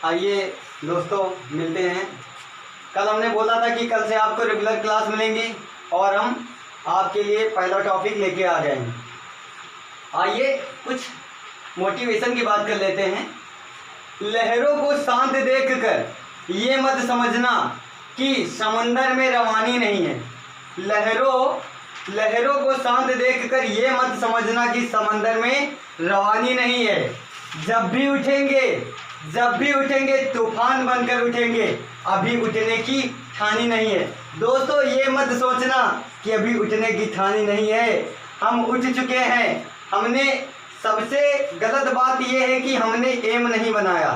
आइए दोस्तों मिलते हैं। कल हमने बोला था कि कल से आपको रेगुलर क्लास मिलेंगी और हम आपके लिए पहला टॉपिक लेके आ गए हैं। आइए कुछ मोटिवेशन की बात कर लेते हैं। लहरों को शांत देखकर ये मत समझना कि समंदर में रवानी नहीं है। लहरों को शांत देखकर ये मत समझना कि समंदर में रवानी नहीं है। जब भी उठेंगे तूफान बनकर उठेंगे, अभी उठने की ठानी नहीं है। दोस्तों ये मत सोचना कि अभी उठने की ठानी नहीं है, हम उठ चुके हैं। हमने सबसे गलत बात यह है कि हमने एम नहीं बनाया।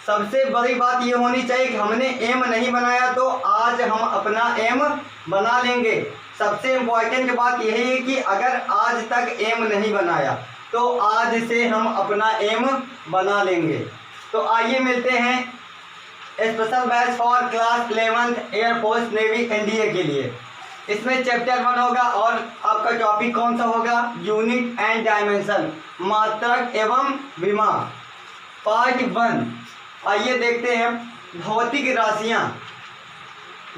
सबसे बड़ी बात ये होनी चाहिए कि हमने एम नहीं बनाया, तो आज हम अपना एम बना लेंगे। सबसे इम्पोर्टेंट बात यही है कि अगर आज तक एम नहीं बनाया तो आज से हम अपना एम बना लेंगे। तो आइए मिलते हैं special batch for class 11th air force navy NDA के लिए। इसमें चैप्टर 1 होगा और आपका टॉपिक कौन सा होगा? यूनिट एंड डायमेंशन, मात्रक एवं विमा, पार्ट 1। आइए देखते हैं भौतिक राशियां।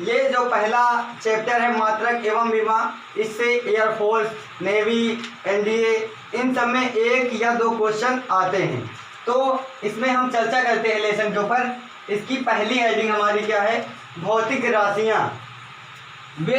ये जो पहला चैप्टर है मात्रक एवं विमा, इससे एयरफोर्स, नेवी, एनडीए इन सब में 1 या 2 क्वेश्चन आते हैं। तो इसमें हम चर्चा करते हैं लेसन के ऊपर। इसकी पहली हेडिंग हमारी क्या है? भौतिक राशियां। वे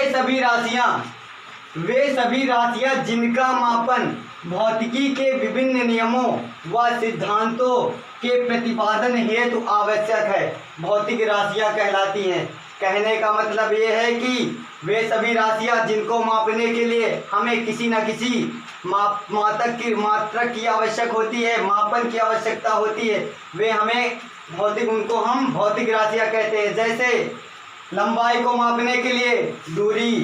सभी राशियां जिनका मापन भौतिकी के विभिन्न नियमों व सिद्धांतों के प्रतिपादन हेतु आवश्यक है, भौतिक राशियां कहलाती हैं। कहने का मतलब ये है कि वे सभी राशियां जिनको मापने के लिए हमें किसी न किसी मात्रक की आवश्यक होती है, मापन की आवश्यकता होती है, वे हमें उनको हम भौतिक राशियां कहते हैं। जैसे लंबाई को मापने के लिए दूरी,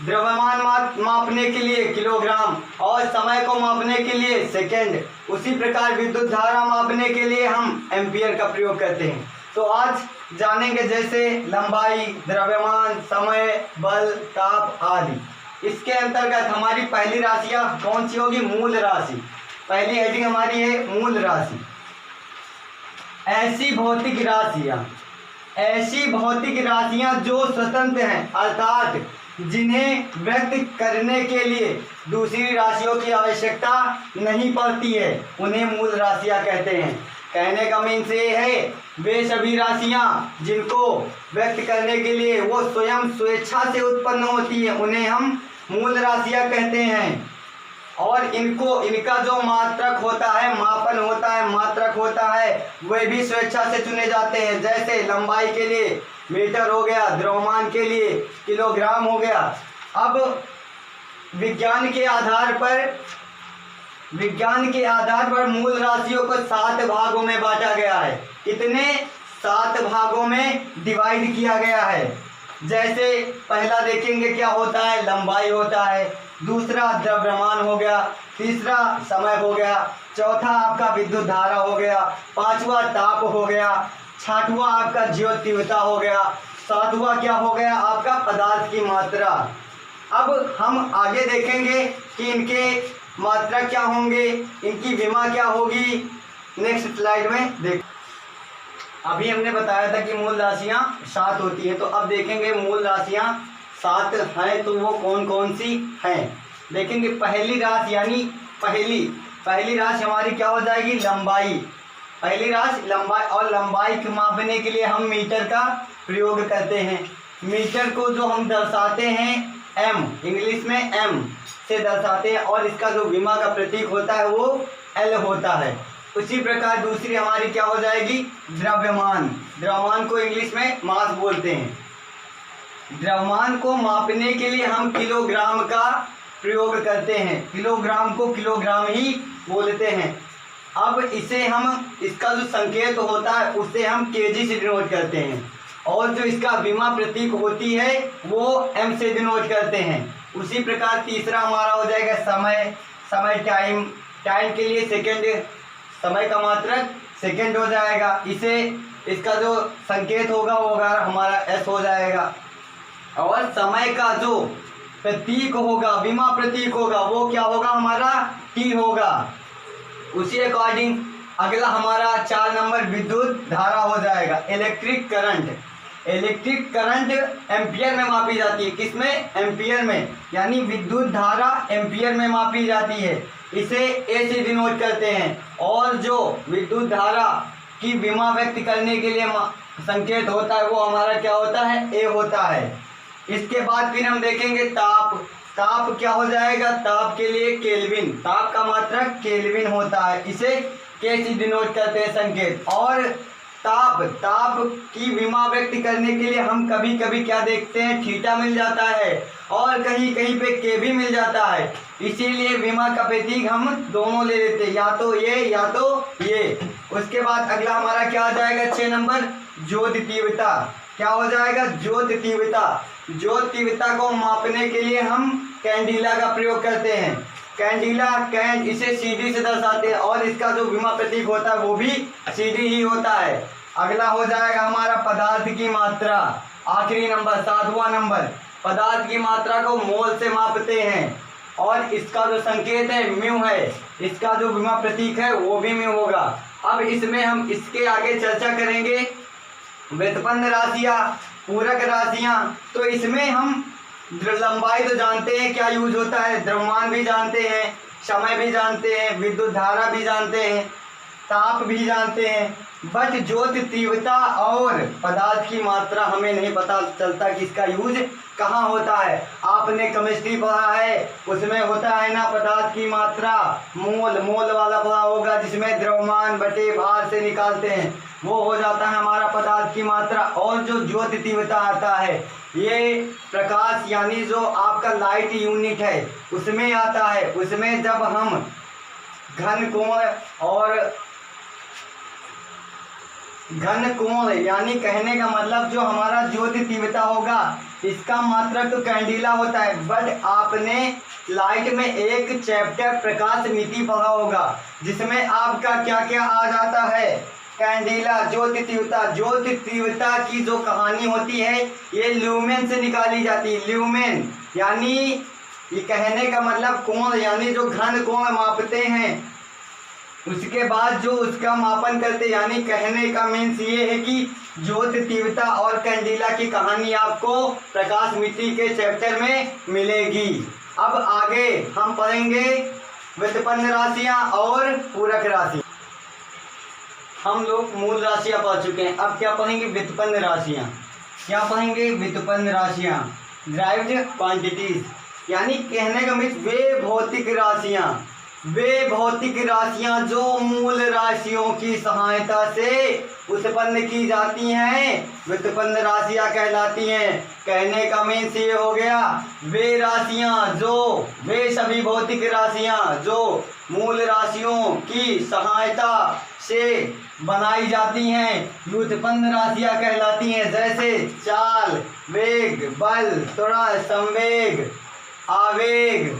द्रव्यमान मापने के लिए किलोग्राम और समय को मापने के लिए सेकंड। उसी प्रकार विद्युत धारा मापने के लिए हम एम्पियर का प्रयोग करते हैं। तो आज जानेंगे जैसे लंबाई, द्रव्यमान, समय, बल, ताप आदि। इसके अंतर्गत हमारी पहली राशियां कौन सी होगी? मूल राशि। पहली हेडिंग हमारी है मूल राशि। ऐसी भौतिक राशियां जो स्वतंत्र हैं, अर्थात जिन्हें व्यक्त करने के लिए दूसरी राशियों की आवश्यकता नहीं पड़ती है, उन्हें मूल राशियां कहते हैं। कहने का मीन से है वे सभी राशियां जिनको व्यक्त करने के लिए वो स्वयं स्वेच्छा से उत्पन्न होती है, उन्हें हम मूल राशियां कहते हैं। और इनका जो मात्रक होता है, मापन होता है, मात्रक होता है, वे भी स्वेच्छा से चुने जाते हैं। जैसे लंबाई के लिए मीटर हो गया, द्रव्यमान के लिए किलोग्राम हो गया। अब विज्ञान के आधार पर मूल राशियों को 7 भागों में बांटा गया है। कितने? 7 भागों में डिवाइड किया गया है। जैसे पहला देखेंगे क्या होता है? लंबाई होता है। दूसरा द्रव्यमान हो गया। तीसरा समय हो गया। चौथा आपका विद्युत धारा हो गया। 5वां ताप हो गया। 6वां आपका ज्योतितीव्रता हो गया। 7वां क्या हो गया? आपका पदार्थ की मात्रा। अब हम आगे देखेंगे कि इनके मात्रा क्या होंगे, इनकी विमा क्या होगी। नेक्स्ट स्लाइड में देख। अभी हमने बताया था कि मूल राशियां 7 होती हैं, तो अब देखेंगे मूल राशियां 7 हैं तो वो कौन कौन सी हैं। देखेंगे पहली राशि यानी पहली राशि हमारी क्या हो जाएगी? लंबाई। पहली राशि लंबाई। और लंबाई को मापने के लिए हम मीटर का प्रयोग करते हैं। मीटर को जो हम दर्शाते हैं एम, इंग्लिश में एम से दर्शाते हैं, और इसका जो विमा का प्रतीक होता है वो एल होता है। उसी प्रकार दूसरी हमारी क्या हो जाएगी? द्रव्यमान को इंग्लिश में मास बोलते हैं। द्रव्यमान को मापने के लिए हम किलोग्राम का प्रयोग करते हैं। किलोग्राम को किलोग्राम ही बोलते हैं। अब इसका जो संकेत होता है उसे हम केजी से डिनोट करते हैं, और जो इसका विमा प्रतीक होती है वो एम से डिनोट करते हैं। उसी प्रकार तीसरा हमारा हो जाएगा समय टाइम के लिए सेकंड, समय का मात्रक सेकंड हो जाएगा। इसका जो संकेत होगा वो हमारा एस हो जाएगा। और समय का जो प्रतीक होगा, विमा प्रतीक होगा, वो क्या होगा? हमारा टी होगा। उसी अकॉर्डिंग अगला हमारा 4 नंबर विद्युत धारा हो जाएगा। Electric current, electric current ampere में मापी जाती है। किसमें? एम्पियर में, यानी विद्युत धारा एम्पियर में मापी जाती है। इसे ए से डिनोट करते हैं। और जो विद्युत धारा की विमा व्यक्त करने के लिए संकेत होता है वो हमारा क्या होता है? ए होता है। इसके बाद फिर हम देखेंगे ताप। ताप क्या हो जाएगा? ताप के लिए केल्विन, ताप का मात्रक केल्विन होता है। इसे के से डिनोट करते हैं संकेत। और ताप की विमा व्यक्त करने के लिए हम कभी कभी क्या देखते हैं? थीटा मिल जाता है और कहीं कहीं पे के भी मिल जाता है। इसीलिए विमा का प्रतीक हम दोनों ले लेते हैं, या तो ये या तो ये। उसके बाद अगला हमारा क्या आ जाएगा? 6 नंबर ज्योति तीव्रता। क्या हो जाएगा? ज्योति तीव्रता। ज्योति तीव्रता को मापने के लिए हम कैंडिला का प्रयोग करते हैं। कैंडिला, इसे सीडी से दर्शाते हैं और इसका जो विमा प्रतीक होता है वो भी सीडी ही होता है। अगला हो जाएगा हमारा पदार्थ की मात्रा। आखिरी नंबर 7वां नंबर, पदार्थ की मात्रा को मोल से मापते हैं और इसका जो संकेत है म्यू है। इसका जो विमा प्रतीक है वो भी म्यू होगा। अब इसमें हम इसके आगे चर्चा करेंगे व्युत्पन्न राशियां, पूरक राशियां। तो इसमें हम लंबाई तो जानते हैं क्या यूज होता है, द्रव्यमान भी जानते हैं, समय भी जानते हैं, विद्युत धारा भी जानते हैं, ताप भी जानते हैं, बट ज्योति तीव्रता और पदार्थ की मात्रा हमें नहीं पता चलता कि इसका यूज कहाँ होता है। आपने केमिस्ट्री पढ़ा है, उसमें होता है ना पदार्थ की मात्रा, मोल वाला पढ़ा होगा जिसमें द्रव्यमान बटे भार से निकालते हैं, वो हो जाता है हमारा पदार्थ की मात्रा। और जो ज्योति तीव्रता आता है ये प्रकाश यानी जो आपका लाइट यूनिट है उसमें आता है। उसमें जब हम घन कोण यानी कहने का मतलब जो हमारा ज्योति तीव्रता होगा इसका मात्रक तो कैंडिला होता है, बट आपने लाइट में एक चैप्टर प्रकाश मिति पढ़ा होगा जिसमें आपका क्या क्या आ जाता है? कैंडिला, ज्योति तीव्रता। ज्योति तीव्रता की जो कहानी होती है ये ल्यूमेन से निकाली जाती है। ल्यूमेन यानी ये कहने का मतलब कोण, यानी जो घन कोण मापते हैं उसके बाद जो उसका मापन करते, यानी कहने का मीन्स ये है कि ज्योति तीव्रता और कैंडिला की कहानी आपको प्रकाश मिति के चैप्टर में मिलेगी। अब आगे हम पढ़ेंगे व्युत्पन्न राशियां और पूरक राशि। हम लोग मूल राशियां पढ़ चुके हैं, अब क्या पढ़ेंगे? व्युत्पन्न राशियां। क्या पढ़ेंगे? व्युत्पन्न राशियां, ड्राइव्ड क्वांटिटीज, यानी कहने का मीन्स वे भौतिक राशियां जो मूल राशियों की सहायता से उत्पन्न की जाती हैं व्युत्पन्न राशियां कहलाती हैं। कहने का मीन्स ये हो गया वे सभी भौतिक राशियां जो मूल राशियों की सहायता से बनाई जाती हैं व्युत्पन्न राशियां कहलाती हैं। जैसे चाल, वेग, बल, त्वरण, संवेग, आवेग,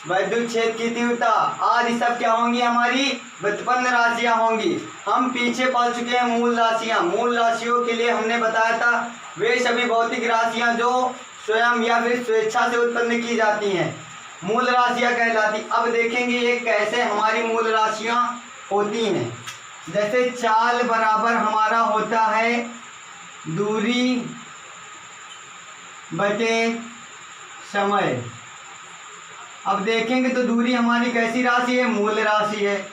विद्युत क्षेत्र की तीव्रता आदि सब क्या होंगी? हमारी व्युत्पन्न राशियां होंगी। हम पीछे पढ़ चुके हैं मूल राशियां। मूल राशियों के लिए हमने बताया था वे सभी भौतिक राशियां जो स्वयं या फिर स्वेच्छा से उत्पन्न की जाती हैं मूल राशियां कहलाती। अब देखेंगे ये कैसे हमारी मूल राशियां होती हैं। जैसे चाल बराबर हमारा होता है दूरी बटे समय। अब देखेंगे तो दूरी हमारी कैसी राशि है? मूल राशि है।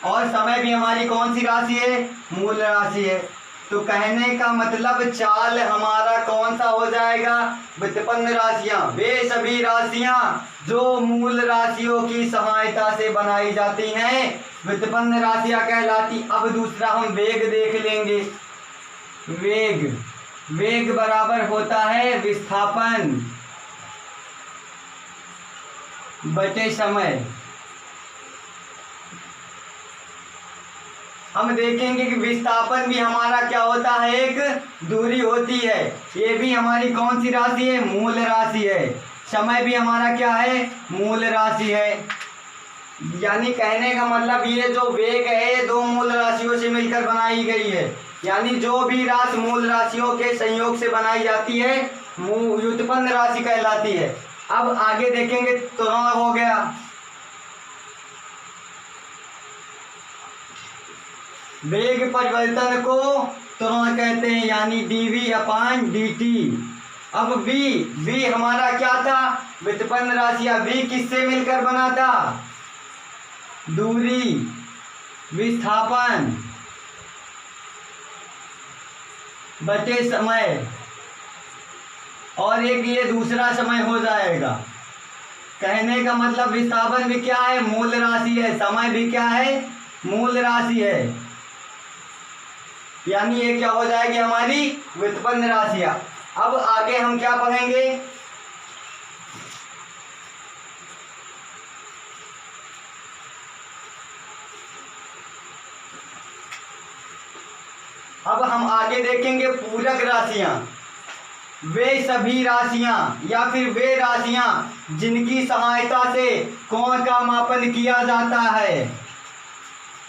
और समय भी हमारी कौन सी राशि है? मूल राशि है। तो कहने का मतलब चाल हमारा कौन सा हो जाएगा? व्युत्पन्न राशियां। वे सभी राशियां जो मूल राशियों की सहायता से बनाई जाती हैं व्युत्पन्न राशियां कहलाती। अब दूसरा हम वेग देख लेंगे। वेग बराबर होता है विस्थापन बटे समय। हम देखेंगे कि विस्थापन भी हमारा क्या होता है? एक दूरी होती है। ये भी हमारी कौन सी राशि है? मूल राशि है। समय भी हमारा क्या है? मूल राशि है। यानी कहने का मतलब ये जो वेग है दो मूल राशियों से मिलकर बनाई गई है। यानी जो भी राशि मूल राशियों के संयोग से बनाई जाती है व्युत्पन्न राशि कहलाती है। अब आगे देखेंगे त्वरण हो गया। वेग परिवर्तन को त्वरण कहते हैं, यानी dv/dt। अब v हमारा क्या था, व्युत्पन्न राशि। v किससे मिलकर बना था, दूरी, विस्थापन बटे समय, और एक ये दूसरा समय हो जाएगा। कहने का मतलब विस्थापन भी क्या है, मूल राशि है, समय भी क्या है, मूल राशि है, यानी ये क्या हो जाएगी, हमारी व्युत्पन्न राशियां। अब आगे हम क्या पढ़ेंगे, अब हम आगे देखेंगे पूरक राशियां। वे सभी राशियां या फिर वे राशियां जिनकी सहायता से कोण का मापन किया जाता है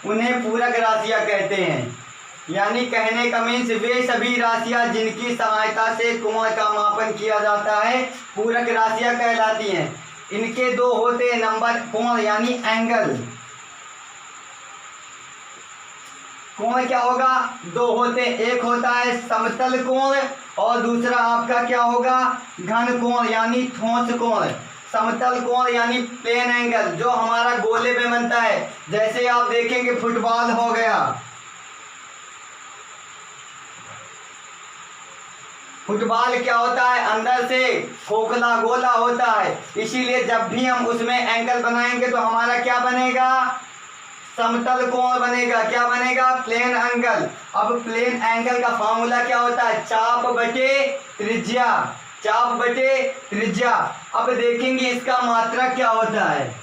उन्हें पूरक राशियां कहते हैं। यानी कहने का मीन्स वे सभी राशियां जिनकी सहायता से कोण का मापन किया जाता है पूरक राशियां कहलाती हैं। इनके दो होते हैं नंबर, कोण यानी एंगल। कोण क्या होगा, दो होते, एक होता है समतल कोण और दूसरा आपका क्या होगा, घन कोण यानी ठोस कोण। समतल कोण यानी प्लेन एंगल जो हमारा गोले में बनता है, जैसे आप देखेंगे फुटबॉल हो गया, फुटबॉल क्या होता है, अंदर से खोखला गोला होता है, इसीलिए जब भी हम उसमें एंगल बनाएंगे तो हमारा क्या बनेगा, समतल कोण बनेगा। क्या बनेगा, प्लेन एंगल। अब प्लेन एंगल का फार्मूला क्या होता है, चाप बटे त्रिज्या, चाप बटे त्रिज्या। अब देखेंगे इसका मात्रक क्या होता है,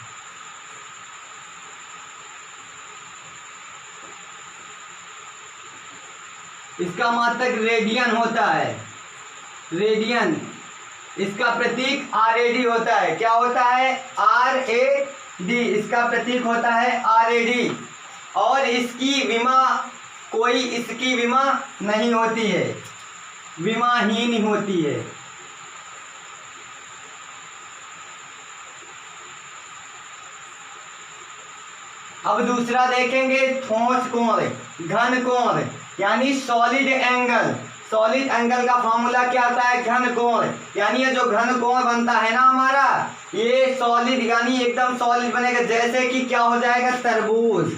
इसका मात्रक रेडियन होता है, रेडियन। इसका प्रतीक RAD होता है। क्या होता है, RAD, इसका प्रतीक होता है RAD। और इसकी विमा, कोई इसकी विमा नहीं होती है, विमाहीन होती है। अब दूसरा देखेंगे ठोस कोण, घन कोण यानी सॉलिड एंगल। सॉलिड एंगल का फॉर्मूला क्या आता है, घन कोण। यानी ये जो घन कोण बनता है ना हमारा, ये सॉलिड यानी एकदम सॉलिड बनेगा। जैसे कि क्या हो जाएगा, तरबूज।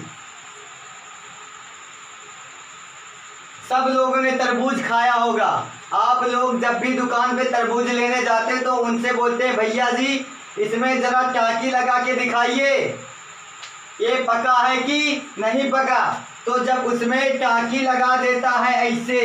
सब लोगों ने तरबूज खाया होगा। आप लोग जब भी दुकान पे तरबूज लेने जाते तो उनसे बोलते हैं, भैया जी इसमें जरा टाँकी लगा के दिखाइए, ये पका है कि नहीं पका। तो जब उसमें टाँकी लगा देता है ऐसे,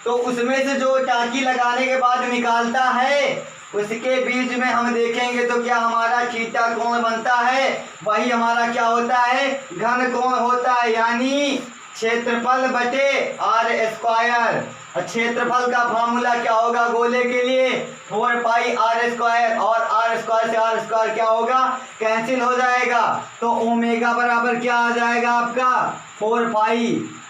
तो उसमें से जो टाँकी लगाने के बाद निकालता है, उसके बीच में हम देखेंगे तो क्या हमारा थीटा कोण बनता है, वही हमारा क्या होता है, घन कोण होता है। यानी क्षेत्रफल बटे r²। क्षेत्रफल का फार्मूला क्या होगा गोले के लिए, 4πr², और r² से r² क्या होगा, कैंसिल हो जाएगा। तो ओमेगा बराबर क्या आ जाएगा आपका, 4π।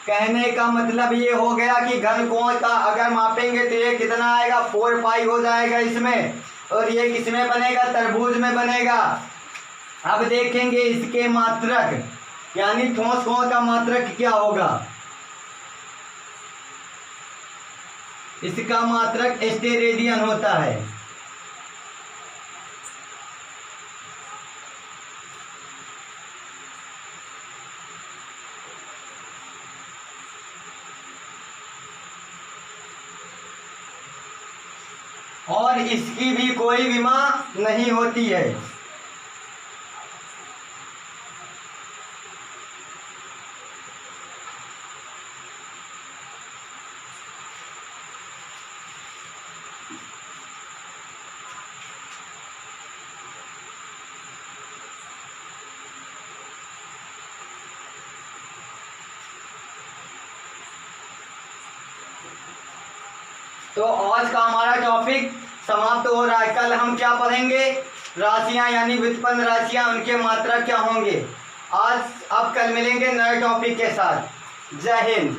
कहने का मतलब ये हो गया कि घन कोण का अगर मापेंगे तो ये कितना आएगा, 4π हो जाएगा इसमें। और ये किसमें बनेगा, तरबूज में बनेगा। अब देखेंगे इसके मात्रक, यानी ठोस कोण का मात्रक क्या होगा। इसका मात्रक स्टेरेडियन होता है। और इसकी भी कोई विमा नहीं होती है। तो आज का हमारा टॉपिक समाप्त हो रहा है। कल हम क्या पढ़ेंगे, राशियां यानी व्युत्पन्न राशियां, उनके मात्रक क्या होंगे। आज अब कल मिलेंगे नए टॉपिक के साथ। जय हिंद।